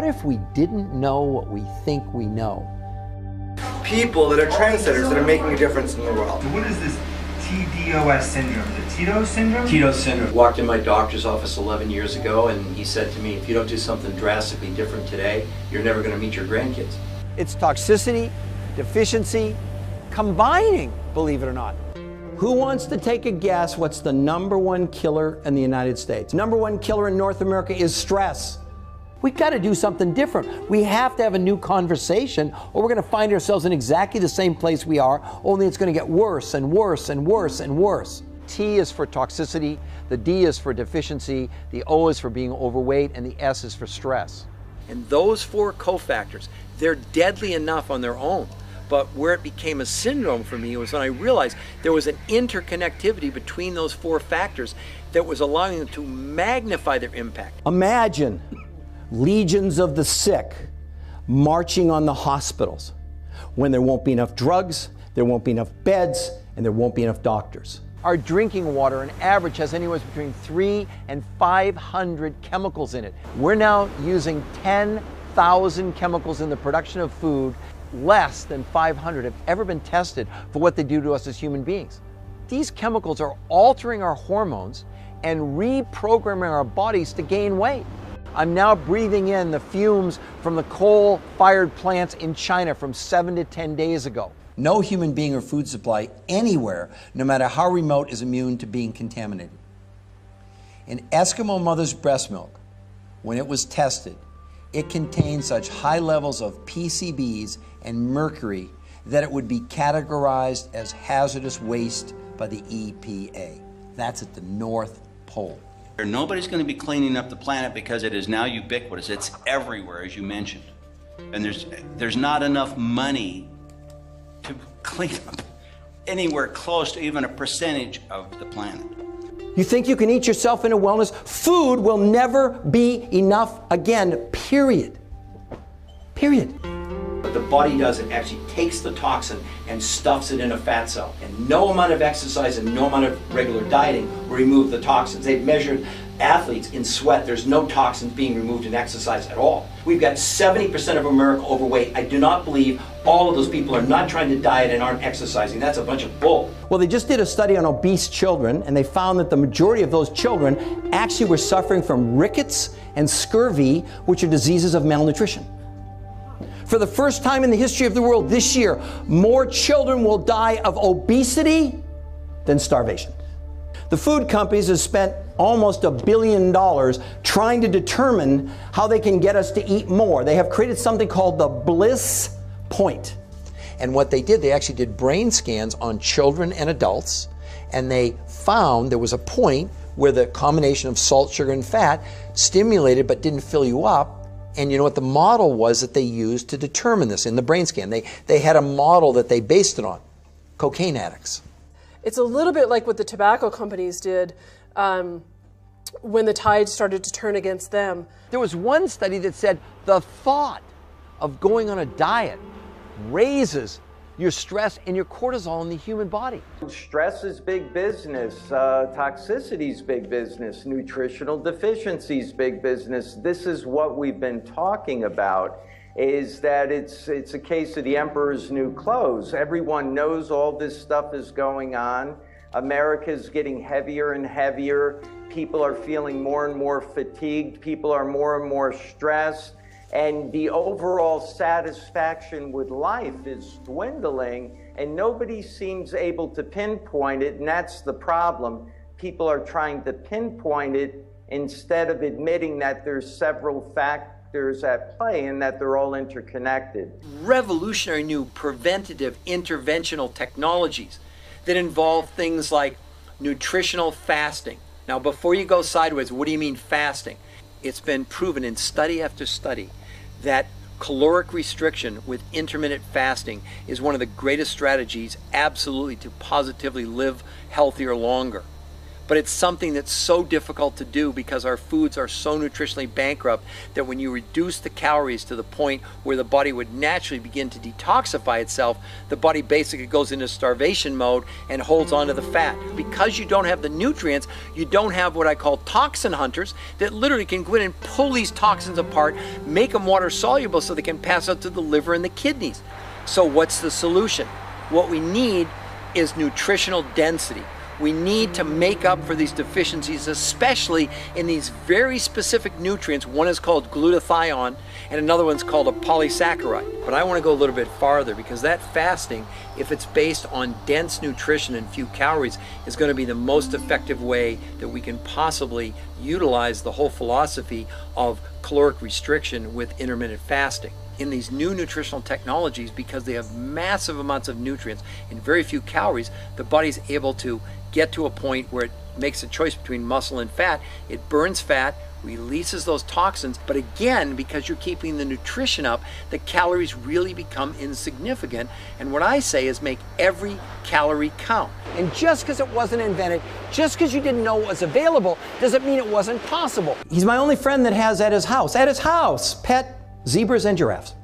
if we didn't know what we think we know? People that are trendsetters that are making a difference in the world. So what is this TDOS syndrome? Is it TDOS syndrome? TDOS syndrome. Walked in my doctor's office 11 years ago and he said to me, if you don't do something drastically different today, you're never going to meet your grandkids. It's toxicity, deficiency, combining, believe it or not. Who wants to take a guess what's the #1 killer in the United States? #1 killer in North America is stress. We got to do something different. We have to have a new conversation, or we're going to find ourselves in exactly the same place we are, only it's going to get worse and worse and worse and worse. T is for toxicity, the D is for deficiency, the O is for being overweight, and the S is for stress. And those 4 cofactors, they're deadly enough on their own. But where it became a syndrome for me was when I realized there was an interconnectivity between those 4 factors that was allowing them to magnify their impact. Imagine legions of the sick marching on the hospitals when there won't be enough drugs, there won't be enough beds, and there won't be enough doctors. Our drinking water, on average, has anywhere between 300 and 500 chemicals in it. We're now using 10,000 chemicals in the production of food. Less than 500 have ever been tested for what they do to us as human beings. These chemicals are altering our hormones and reprogramming our bodies to gain weight. I'm now breathing in the fumes from the coal-fired plants in China from 7 to 10 days ago. No human being or food supply anywhere, no matter how remote, is immune to being contaminated. In Eskimo mother's breast milk, when it was tested, it contained such high levels of PCBs and mercury that it would be categorized as hazardous waste by the EPA. That's at the North Pole. Nobody's going to be cleaning up the planet because it is now ubiquitous. It's everywhere, as you mentioned. And there's not enough money to clean up anywhere close to even a percentage of the planet. You think you can eat yourself into wellness? Food will never be enough again, period. Period. What the body does, it actually takes the toxin and stuffs it in a fat cell. And no amount of exercise and no amount of regular dieting will remove the toxins. They've measured athletes in sweat. There's no toxins being removed in exercise at all. We've got 70% of America overweight. I do not believe all of those people are not trying to diet and aren't exercising. That's a bunch of bull. Well, they just did a study on obese children, and they found that the majority of those children actually were suffering from rickets and scurvy, which are diseases of malnutrition. For the first time in the history of the world this year, more children will die of obesity than starvation. The food companies have spent almost $1 billion trying to determine how they can get us to eat more. They have created something called the bliss point. And what they did, they actually did brain scans on children and adults, and they found there was a point where the combination of salt, sugar, and fat stimulated but didn't fill you up. And you know what the model was that they used to determine this in the brain scan? They had a model that they based it on. Cocaine addicts. It's a little bit like what the tobacco companies did when the tide started to turn against them. There was one study that said the thought of going on a diet raises your stress and your cortisol in the human body. Stress is big business, toxicity is big business, nutritional deficiency is big business. This is what we've been talking about, is that it's a case of the emperor's new clothes. Everyone knows all this stuff is going on. America's getting heavier and heavier. People are feeling more and more fatigued. People are more and more stressed. And the overall satisfaction with life is dwindling, and nobody seems able to pinpoint it, and that's the problem. People are trying to pinpoint it instead of admitting that there's several factors at play and that they're all interconnected. Revolutionary new preventative interventional technologies that involve things like nutritional fasting. Now, before you go sideways, what do you mean fasting? It's been proven in study after study that caloric restriction with intermittent fasting is one of the greatest strategies absolutely to positively live healthier longer. but it's something that's so difficult to do because our foods are so nutritionally bankrupt that when you reduce the calories to the point where the body would naturally begin to detoxify itself, the body basically goes into starvation mode and holds on to the fat. Because you don't have the nutrients, you don't have what I call toxin hunters that literally can go in and pull these toxins apart, make them water soluble so they can pass out to the liver and the kidneys. So what's the solution? What we need is nutritional density. We need to make up for these deficiencies, especially in these very specific nutrients. One is called glutathione and another one's called a polysaccharide. But I want to go a little bit farther because that fasting, if it's based on dense nutrition and few calories, is going to be the most effective way that we can possibly utilize the whole philosophy of caloric restriction with intermittent fasting. In these new nutritional technologies, because they have massive amounts of nutrients and very few calories, the body's able to get to a point where it makes a choice between muscle and fat. It burns fat, releases those toxins, but again, because you're keeping the nutrition up, the calories really become insignificant. And what I say is make every calorie count. And just because it wasn't invented, just because you didn't know it was available, doesn't mean it wasn't possible. He's my only friend that has at his house, pet zebras and giraffes.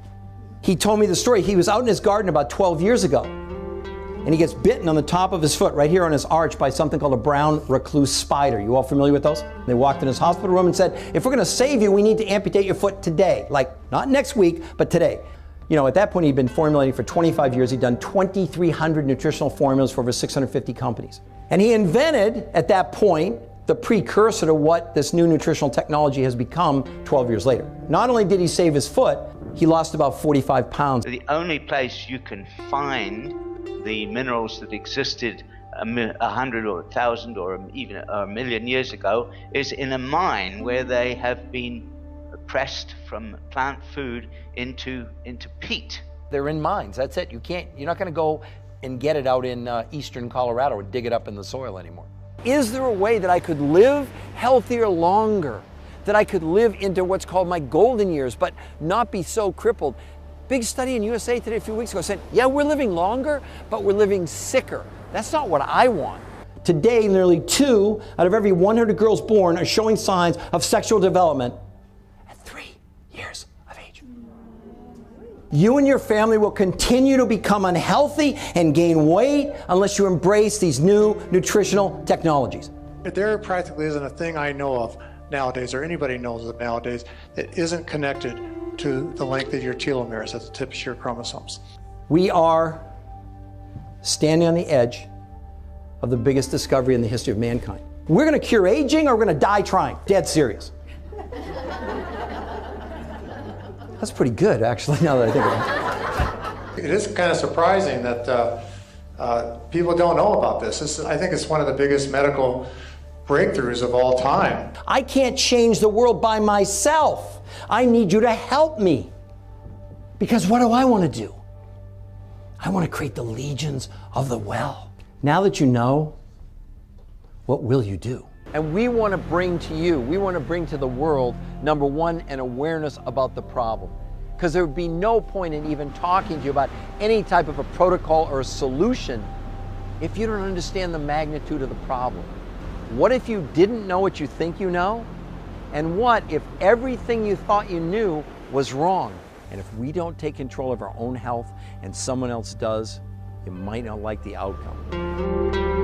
He told me the story. He was out in his garden about 12 years ago, and he gets bitten on the top of his foot, right here on his arch, by something called a brown recluse spider. You all familiar with those? They walked in his hospital room and said, if we're gonna save you, we need to amputate your foot today. Like, not next week, but today. You know, at that point, he'd been formulating for 25 years. He'd done 2,300 nutritional formulas for over 650 companies. And he invented, at that point, the precursor to what this new nutritional technology has become 12 years later. Not only did he save his foot, he lost about 45 pounds. The only place you can find the minerals that existed 100 or 1,000 or even a million years ago is in a mine where they have been pressed from plant food into peat. They're in mines, that's it. You're not gonna go and get it out in eastern Colorado or dig it up in the soil anymore. Is there a way that I could live healthier longer? That I could live into what's called my golden years, but not be so crippled? Big study in USA Today a few weeks ago said, yeah, we're living longer, but we're living sicker. That's not what I want. Today, nearly 2 out of every 100 girls born are showing signs of sexual development at 3 years of age. You and your family will continue to become unhealthy and gain weight unless you embrace these new nutritional technologies. There practically isn't a thing I know of nowadays, or anybody knows of nowadays, that isn't connected to the length of your telomeres at the tip of your chromosomes. We are standing on the edge of the biggest discovery in the history of mankind. We're going to cure aging or we're going to die trying. Dead serious. That's pretty good, actually, now that I think about it. It is kind of surprising that people don't know about this. I think it's one of the biggest medical breakthroughs of all time. I can't change the world by myself. I need you to help me. Because what do I want to do? I want to create the legions of the well. Now that you know, what will you do? And we want to bring to you, we want to bring to the world, number one, an awareness about the problem. Because there would be no point in even talking to you about any type of a protocol or a solution if you don't understand the magnitude of the problem. What if you didn't know what you think you know? And what if everything you thought you knew was wrong? And if we don't take control of our own health and someone else does, you might not like the outcome.